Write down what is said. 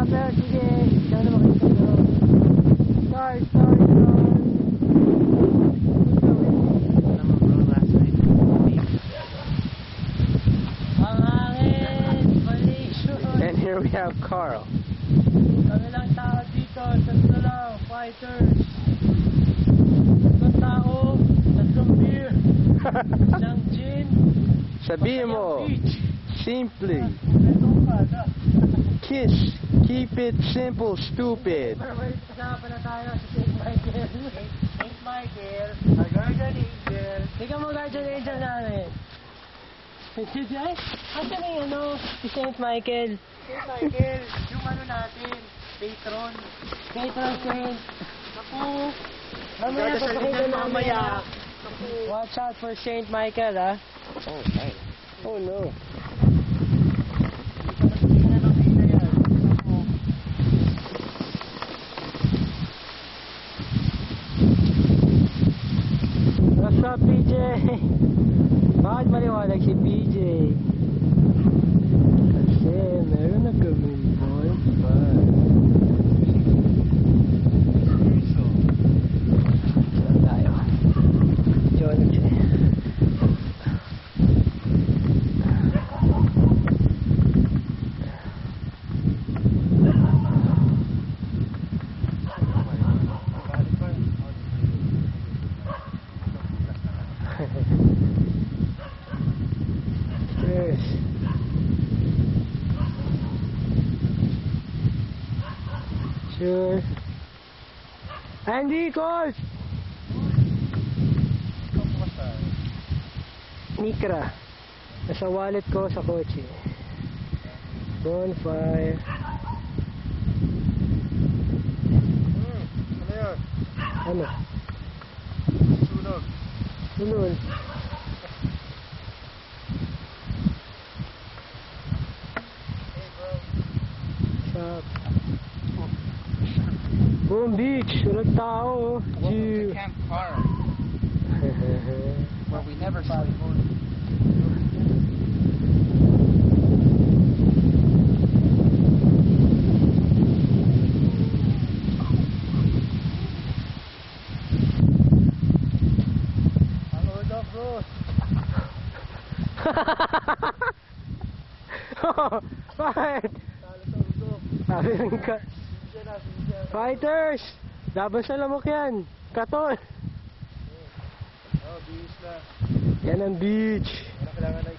Chopper, sige. Ikaw na makita nyo. Start. Ang hangin, malaysian. And here we have Carl. Kami lang tao dito, tatlo lang, fighters. Tatlong tao, tatlong beer, isang gin. Sabihin mo, simply, kiss, keep it simple, stupid. Kasama na tayo sa St. Michael. St. Michael, our guardian angel. Ikaw mo guardian angel namin. Asan na yung si St. Michael? St. Michael, yung natin, patron. Patron saint. Naku, mamaya papakita mamaya. Watch out for St. Michael, ha? Oh, nice. Oh, no. What's up, PJ? Bakit maliwanag si PJ? Kasi meron na kaming boyfriend. Saan tayo? Geology. Cheers. Sure. Andy, call! Mikra. Nasa wallet ko sa kotse. Bonfire. Ano yun? Ano? Sunog. Sunod. Hey bro. Sa Boom Beach. Walang tao. Welcome to Camp Carl, where we never sleep. Ang ulo, bro. Bakit? Talo sa ulo. Sabi ng ka... Sige na, sige. Fighters! Laban sa lamok yan. Katon. Oh, bihis na. Yan ang beach. Wala kailangan na